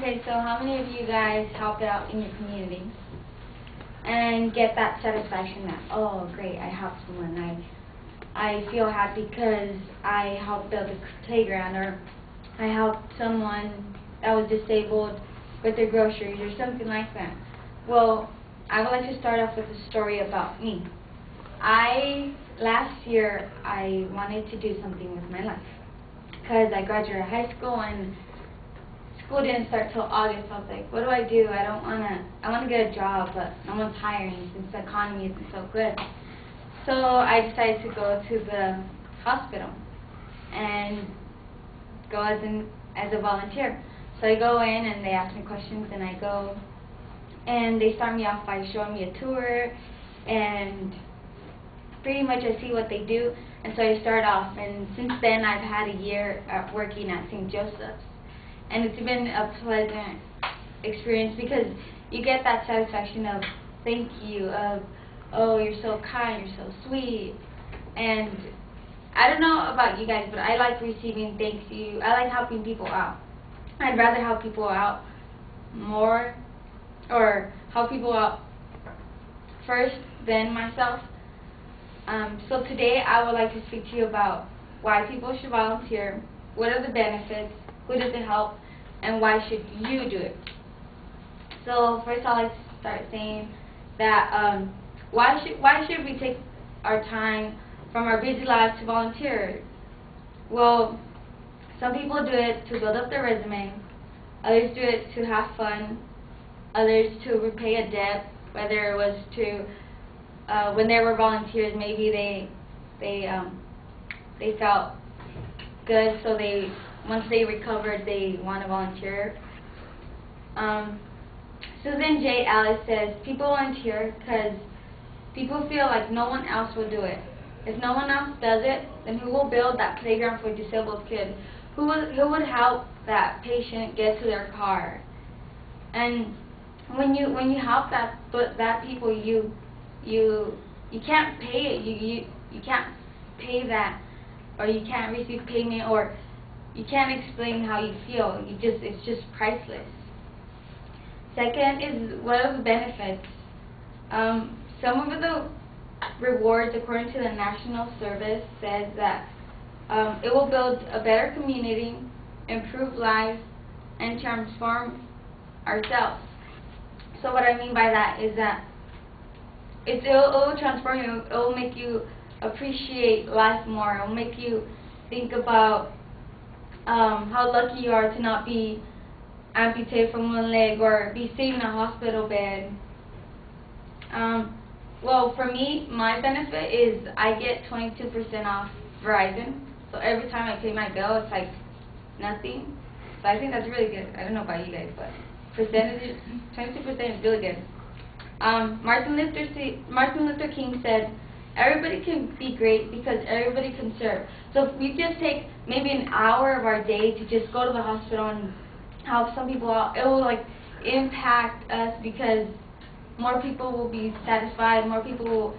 Okay, so how many of you guys help out in your community and get that satisfaction that, oh great, I helped someone, I feel happy because I helped build a playground, or I helped someone that was disabled with their groceries or something like that. Well, I would like to start off with a story about me. Last year I wanted to do something with my life because I graduated high school and school didn't start till August. So I was like, what do? I want to get a job, but no one's hiring since the economy isn't so good. So I decided to go to the hospital and go as a volunteer. So I go in and they ask me questions, and I go, and they start me off by showing me a tour, and pretty much I see what they do, and so I start off, and since then I've had a year working at St. Joseph's, and it's been a pleasant experience because you get that satisfaction of thank you, of oh, you're so kind, you're so sweet. And I don't know about you guys, but I like receiving thank you. I like helping people out. I'd rather help people out more, or help people out first than myself. So today I would like to speak to you about why people should volunteer, what are the benefits, who does it help, and why should you do it. So first I'd like to start saying that why should we take our time from our busy lives to volunteer? Well, some people do it to build up their resume, others do it to have fun, others to repay a debt, whether it was to when they were volunteers, maybe they felt good, so once they recovered, they want to volunteer. Susan J. Alice says, people volunteer because people feel like no one else will do it. If no one else does it, then who will build that playground for a disabled kid? Who would help that patient get to their car? And when you help that people, you can't pay it. You can't pay that, or you can't receive payment, or you can't explain how you feel. It's just priceless. Second is, what are the benefits? Some of the rewards, according to the National Service, says that it will build a better community, improve lives, and transform ourselves. So what I mean by that is that it will transform you. It will make you appreciate life more. It will make you think about how lucky you are to not be amputated from one leg or be sitting in a hospital bed. Well, for me, my benefit is I get 22% off Verizon. So every time I pay my bill, it's like nothing. So I think that's really good. I don't know about you guys, but percentages, 22% is really good. Martin Luther King said, everybody can be great because everybody can serve. So if we just take maybe an hour of our day to just go to the hospital and help some people out, it will like impact us because more people will be satisfied, more people will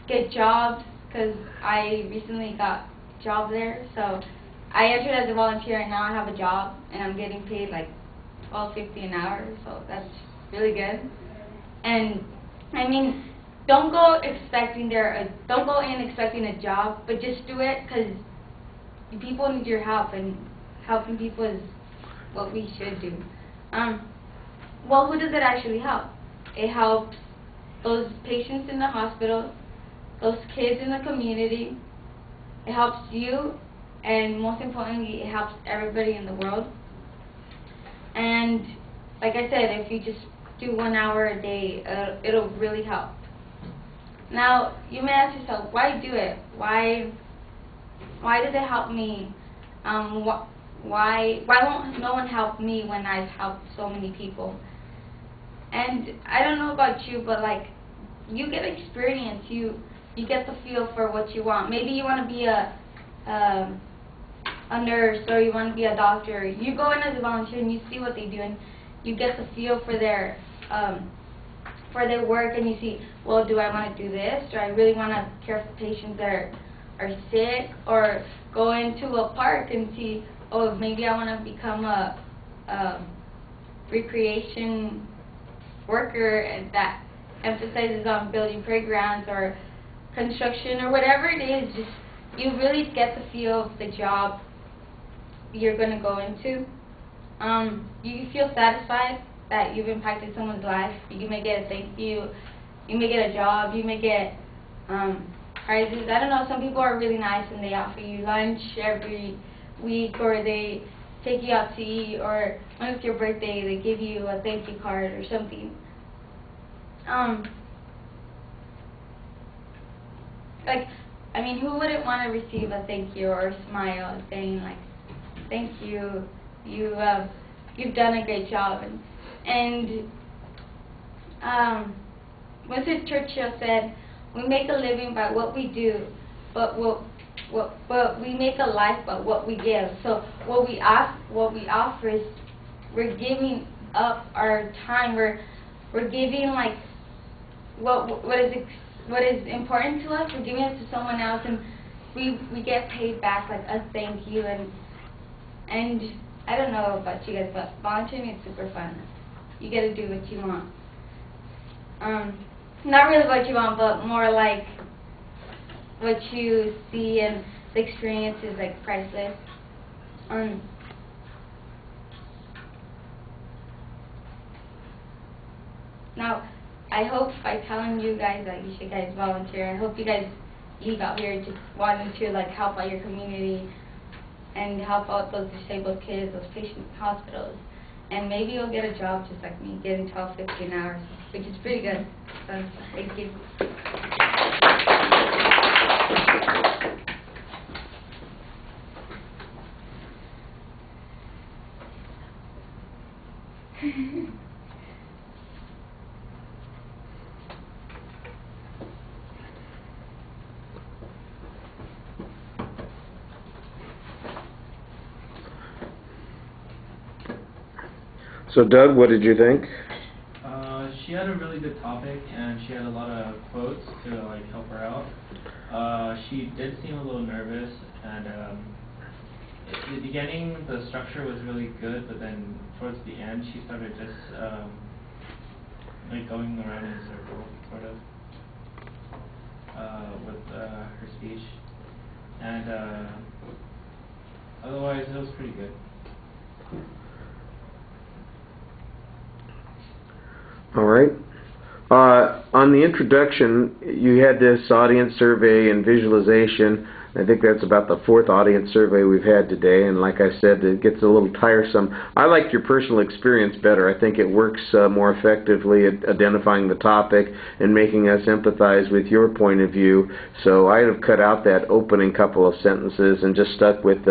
get jobs, because I recently got a job there. So I entered as a volunteer and now I have a job and I'm getting paid like $12.50 an hour, so that's really good. And I mean, don't go in expecting a job, but just do it because people need your help, and helping people is what we should do. Well, who does it actually help? It helps those patients in the hospital, those kids in the community. It helps you, and most importantly, it helps everybody in the world. And like I said, if you just do 1 hour a day, it'll really help. Now, you may ask yourself, why do it? Why does it help me? Why won't no one help me when I've helped so many people? And I don't know about you, but like, you get experience. You get the feel for what you want. Maybe you want to be a nurse, or you want to be a doctor. You go in as a volunteer and you see what they do, and you get the feel for their work, and you see, well, do I want to do this? Do I really want to care for patients that are sick? Or go into a park and see, oh, maybe I want to become a a recreation worker that emphasizes on building playgrounds or construction or whatever it is, just you really get the feel of the job you're going to go into. You feel satisfied that you've impacted someone's life. You may get a thank you, you may get a job, you may get prizes. I don't know, some people are really nice and they offer you lunch every week, or they take you out to eat, or when it's your birthday they give you a thank you card or something. Like, I mean, who wouldn't want to receive a thank you or a smile saying like, thank you, you've done a great job. And Winston Churchill said, we make a living by what we do, but we make a life by what we give. So what we offer is we're giving up our time. We're giving like what is important to us. We're giving it to someone else, and we get paid back like a thank you. And I don't know about you guys, but volunteering is super fun. You get to do what you want. Not really what you want, but more like what you see, and the experience is like priceless. Now, I hope by telling you guys that you should guys volunteer, I hope you guys leave out here just wanting to like help out your community and help out those disabled kids, those patient hospitals, and maybe you'll get a job just like me, getting $12.50 an hour, which is pretty good. So thank you. So Doug, what did you think? She had a really good topic, and she had a lot of quotes to like help her out. She did seem a little nervous, and at the beginning the structure was really good, but then towards the end she started just like going around in a circle, sort of, with her speech, and otherwise it was pretty good. All right. On the introduction, you had this audience survey and visualization. I think that's about the 4th audience survey we've had today, and like I said, it gets a little tiresome. I like your personal experience better. I think it works more effectively at identifying the topic and making us empathize with your point of view. So I'd have cut out that opening couple of sentences and just stuck with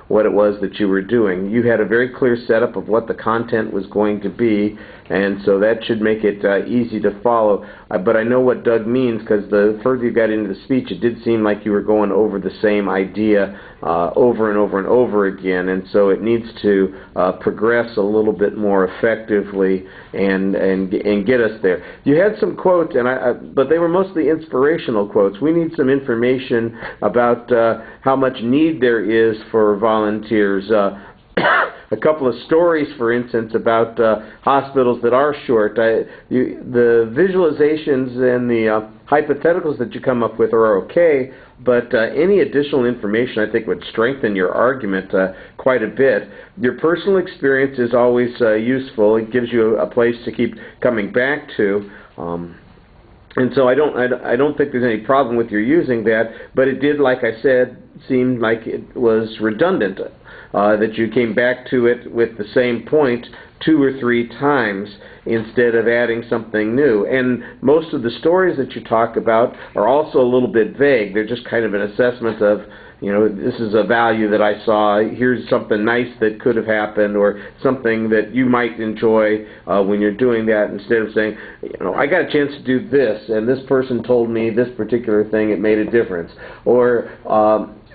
what it was that you were doing. You had a very clear setup of what the content was going to be, and so that should make it easy to follow. But I know what Doug means, because the further you got into the speech, it did seem like you were going over the same idea over and over and over again, and so it needs to progress a little bit more effectively and get us there. You had some quotes, but they were mostly inspirational quotes. We need some information about how much need there is for volunteers. A couple of stories, for instance, about hospitals that are short. The visualizations and the hypotheticals that you come up with are okay, but any additional information I think would strengthen your argument quite a bit. Your personal experience is always useful. It gives you a place to keep coming back to. And so I don't think there's any problem with your using that, but it did, like I said, seem like it was redundant. That you came back to it with the same point 2 or 3 times instead of adding something new. And most of the stories that you talk about are also a little bit vague. They're just kind of an assessment of, you know, this is a value that I saw, here's something nice that could have happened, or something that you might enjoy when you're doing that, instead of saying, you know, I got a chance to do this, and this person told me this particular thing, it made a difference. Or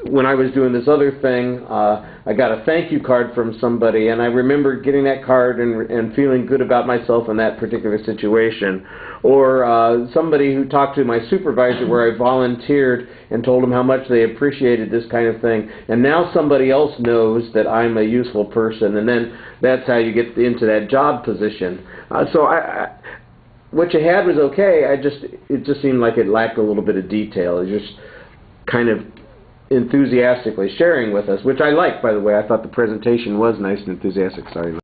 when I was doing this other thing, I got a thank you card from somebody, and I remember getting that card and feeling good about myself in that particular situation. Or somebody who talked to my supervisor where I volunteered and told them how much they appreciated this kind of thing. And now somebody else knows that I'm a useful person, and then that's how you get into that job position. So what you had was okay. It just seemed like it lacked a little bit of detail. It just kind of enthusiastically sharing with us, which I liked, by the way. I thought the presentation was nice and enthusiastic. Sorry.